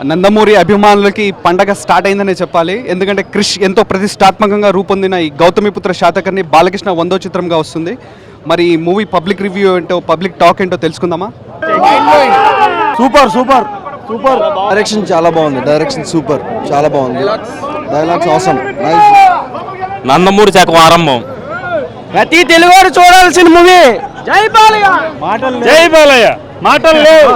నందమూరి అభిమానులకి పండగ స్టార్ట్ అయిందనే చెప్పాలి. ఎందుకంటే క్రిష్ ఎంతో ప్రతిష్టాత్మకంగా రూపొందిన ఈ గౌతమిపుత్ర శాతకర్ణి బాలకృష్ణ 100వ చిత్రంగా వస్తుంది. మరి ఈ మూవీ పబ్లిక్ రివ్యూ ఏంటో, పబ్లిక్ టాక్ ఏంటో తెలుసుకుందామా? Super super super. డైరెక్షన్ చాలా బాగుంది. డైరెక్షన్ సూపర్, చాలా బాగుంది. Dialogues awesome. నందమూరి శకం ఆరంభం. ప్రతి తెలుగువాడు చూడాల్సిన మూవీ. జై బాలయ్య. జై బాలయ్య. మాటలు లేవు.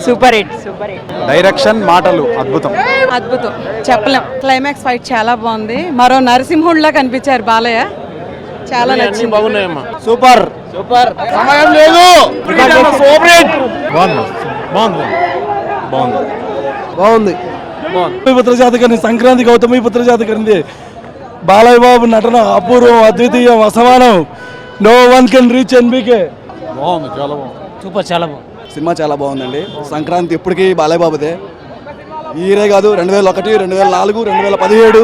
Super hit, super hit. Direction, మాటలు అద్భుతం. అద్భుతం, చెప్పలేం. క్లైమాక్స్ ఫైట్ చాలా బాగుంది. మరో నరసింహుడిలా కనిపించారు బాలయ్య. చాలా నచ్చింది. బాగున్నాయమ్మా. Super super. సమయం లేదు. బాగుంది. గౌతమిపుత్ర శాతకర్ణి, సంక్రాంతి గౌతమిపుత్ర శాతకర్ణి. బాలయ్య బాబు నటన అపూర్వం, అద్వితీయం, అసమానం. No one can reach NBK. బాగుంది, చాలా బాగుంది. సూపర్, చాలా బాగుంది. సినిమా చాలా బాగుందండి. సంక్రాంతి ఇప్పటికీ బాలయ్య బాబుదే. ఈ ఇయరే కాదు, 2001, 2004, 2017,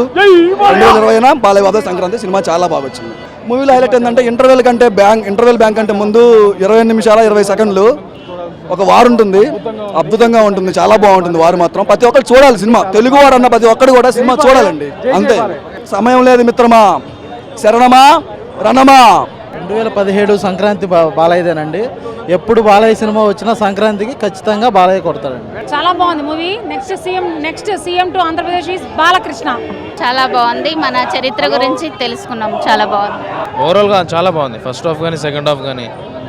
2020 బాలయ్య బాబు సంక్రాంతి సినిమా చాలా బాగా వచ్చింది. మూవీలో హైలైట్ ఏంటంటే ఇంటర్వెల్ బ్యాంక్ కంటే ముందు 20 నిమిషాల 20 సెకండ్లు ఒక వారు ఉంటుంది. అద్భుతంగా ఉంటుంది, చాలా బాగుంటుంది వారు మాత్రం. ప్రతి ఒక్కరు చూడాలి సినిమా. తెలుగు వాడు అన్న ప్రతి ఒక్కరు కూడా సినిమా చూడాలండి. అంతే. సమయం లేదు మిత్రమా, శరణమా రణమా. 2017 సంక్రాంతి బాలయ్యదేనండి. ఎప్పుడు బాలయ్య సినిమా వచ్చినా సంక్రాంతికి ఖచ్చితంగా బాలయ్య కొడతాడండి. చాలా బాగుంది movie. Next CM to Andhra Pradesh is Balakrishna. చాలా బాగుంది. మన చరిత్ర గురించి తెలుసుకున్నాం. చాలా బాగుంది. ఓవరాల్ గా చాలా బాగుంది. ఫస్ట్ హాఫ్ కానీ సెకండ్ హాఫ్ కానీ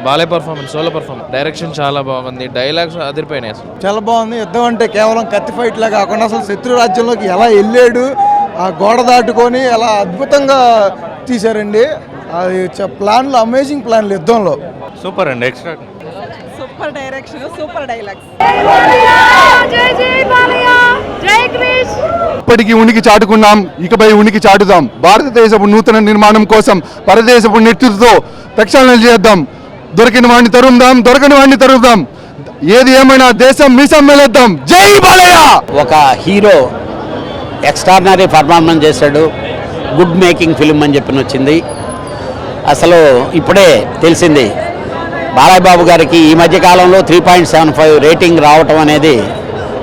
Balayya performance, solo performance, direction చాలా బాగుంది. డైలాగ్స్ అదిరిపోయినాయి. అసలు చాలా బాగుంది. యుద్ధం అంటే కేవలం కత్తి ఫైట్ లా కాకుండా అసలు శత్రు రాజ్యంలోకి ఎలా వెళ్ళాడు, ఆ గోడ దాటుకొని ఎలా అద్భుతంగా తీశారండి. అది ప్లాన్లు, అమేజింగ్ ప్లాన్లు యుద్ధంలో. సూపర్ అండి. Extra super direction, super dialogues. జై జై బాలయ్య, జై క్రిష్. ఇప్పటికీ ఉనికి చాటుకున్నాం, ఇకపై ఉనికి చాటుదాం. భారతదేశపు నూతన నిర్మాణం కోసం పరదేశపు నెట్టుతో ప్రక్షాళన చేద్దాం. దొరికిన వాడిని తరుముదాం, దొరకని వాడిని తరుముదాం. ఏది ఏమైనా దేశం మీసం మేలేద్దాం. జై బాలయ్య. ఒక హీరో ఎక్స్ట్రాడినరీ పర్ఫార్మెన్స్ చేశాడు. గుడ్ మేకింగ్ ఫిలిం అని చెప్పి వచ్చింది. అసలు ఇప్పుడే తెలిసింది బాలయ్య బాబు గారికి ఈ మధ్యకాలంలో 3.75 రేటింగ్ రావటం అనేది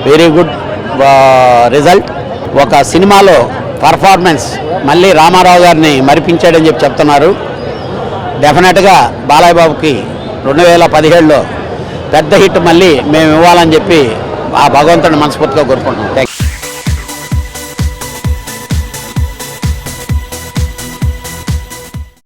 వెరీ గుడ్ రిజల్ట్. ఒక సినిమాలో పర్ఫార్మెన్స్ మళ్ళీ రామారావు గారిని మరిపించాడని చెప్పి చెప్తున్నారు. డెఫినెట్గా బాలయ్య బాబుకి 2017లో పెద్ద హిట్ మళ్ళీ మేము ఇవ్వాలని చెప్పి ఆ భగవంతుని మనస్ఫూర్తిగా కోరుకుంటున్నాం.